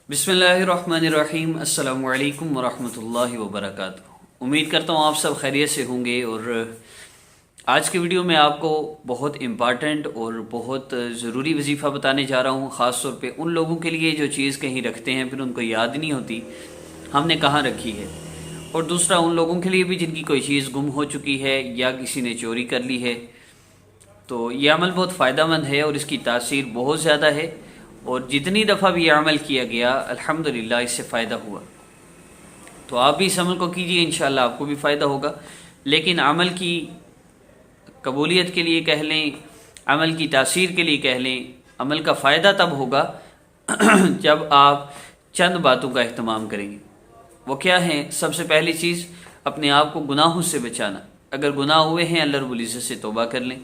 बिस्मिल्लाहिर्रहमानिर्रहीम। अस्सलामु अलैकुम वरहमतुल्लाहि वबरकातुहू। उम्मीद करता हूँ आप सब खैरियत से होंगे। और आज की वीडियो में आपको बहुत इम्पॉर्टेंट और बहुत ज़रूरी वजीफ़ा बताने जा रहा हूँ, ख़ास तौर पे उन लोगों के लिए जो चीज़ कहीं रखते हैं फिर उनको याद नहीं होती हमने कहाँ रखी है, और दूसरा उन लोगों के लिए भी जिनकी कोई चीज़ गुम हो चुकी है या किसी ने चोरी कर ली है। तो ये अमल बहुत फ़ायदेमंद है और इसकी तासीर बहुत ज़्यादा है, और जितनी दफ़ा भी ये अमल किया गया अल्हम्दुलिल्लाह इससे फ़ायदा हुआ। तो आप भी इस अमल को कीजिए, इंशाअल्लाह आपको भी फ़ायदा होगा। लेकिन अमल की कबूलियत के लिए कह लें, अमल की तासीर के लिए कह लें, अमल का फ़ायदा तब होगा जब आप चंद बातों का अहतमाम करेंगे। वो क्या है? सबसे पहली चीज़, अपने आप को गुनाहों से बचाना। अगर गुनाह हुए हैं अल्लाह रब्बुल इज़्ज़त से तौबा कर लें।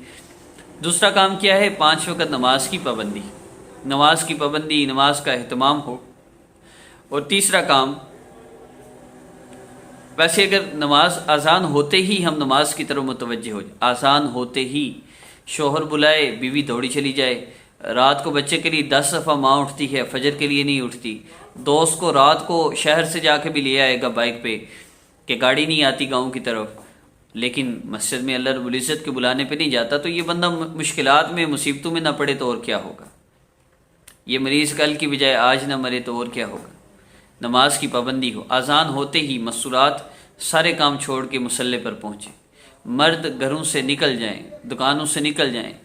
दूसरा काम क्या है? 5 वक़्त नमाज की पाबंदी, नमाज की पाबंदी, नमाज का अहतमाम हो। और तीसरा काम, वैसे अगर नमाज अजान होते ही हम नमाज की तरफ मुतवज्जे हो, अजान होते ही शोहर बुलाए बीवी दौड़ी चली जाए, रात को बच्चे के लिए 10 दफ़ा माँ उठती है, फजर के लिए नहीं उठती, दोस्त को रात को शहर से जाके भी ले आएगा बाइक पे कि गाड़ी नहीं आती गाँव की तरफ, लेकिन मस्जिद में अल्लाह रब्बुल इज़्ज़त के बुलाने पे नहीं जाता, तो ये बंदा मुश्किलात में मुसीबतों में ना पड़े तो और क्या होगा? ये मरीज़ कल की बजाय आज ना मरे तो और क्या होगा? नमाज की पाबंदी हो, अजान होते ही मसूरात सारे काम छोड़ के मुसल्ले पर पहुँचे, मर्द घरों से निकल जाएं, दुकानों से निकल जाएं,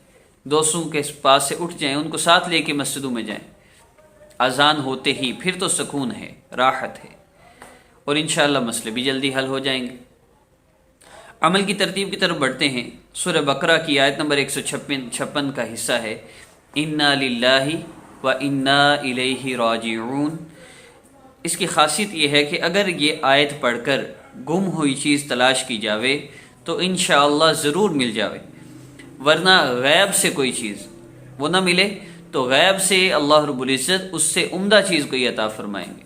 दोस्तों के पास से उठ जाएं, उनको साथ लेके मस्जिदों में जाएं अजान होते ही, फिर तो सुकून है, राहत है, और इंशाअल्लाह मसले भी जल्दी हल हो जाएंगे। अमल की तरतीब की तरफ बढ़ते हैं। सूरह बकरा की आयत नंबर 156 का हिस्सा है, इन्ना लिल्लाहि व इन्ना इलैहि राजिऊन। इसकी खासियत यह है कि अगर ये आयत पढ़कर गुम हुई चीज़ तलाश की जावे तो इंशाअल्लाह ज़रूर मिल जावे, वरना गैब से कोई चीज़ वो ना मिले तो गैब से अल्लाह रब्बुल इज़्ज़त उससे उम्दा चीज़ कोई अता फरमाएंगे।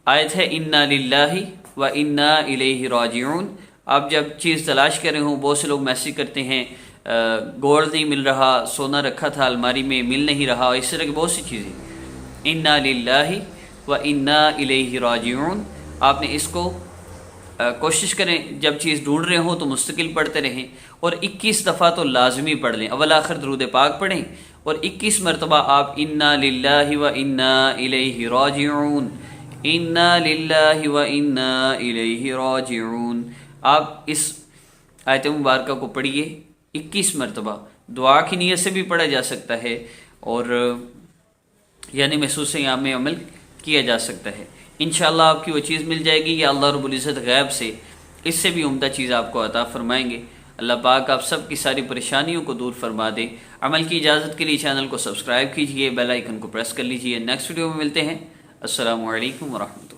आयत है इन्ना लिल्लाहि व इन्ना इलैहि राजिऊन। आप जब चीज़ तलाश कर रहे हो, बहुत से लोग मैसेज करते हैं गोल्ड नहीं मिल रहा, सोना रखा था अलमारी में मिल नहीं रहा, इस तरह की बहुत सी चीज़ें। इन्ना लिल्लाहि व इन्ना इलैहि राजिऊन, आपने इसको कोशिश करें जब चीज़ ढूंढ रहे हो तो मुस्तकिल पढ़ते रहें, और 21 दफ़ा तो लाजमी पढ़ लें, अव्वल आखिर दरूद पाक पढ़ें, और 21 मरतबा आप इन्ना लिल्लाहि व इन्ना इलैहि राजिऊन, इन्ना लिल्लाहि व इन्ना इलैहि राजिऊन, आप इस आयत मुबारका को पढ़िए 21 मरतबा। दुआ की नीयत से भी पढ़ा जा सकता है, और यानी महसूस याम में अमल किया जा सकता है। इंशाअल्लाह आपकी वो चीज़ मिल जाएगी या अल्लाह रब्बुल इज़्ज़त गैब से इससे भी उम्दा चीज़ आपको अता फरमाएंगे। अल्लाह पाक आप सब की सारी परेशानियों को दूर फरमा दे। अमल की इजाज़त के लिए चैनल को सब्सक्राइब कीजिए, बेल आइकन को प्रेस कर लीजिए। नेक्स्ट वीडियो में मिलते हैं। अस्सलामु अलैकुम व रहमतुल्लाह।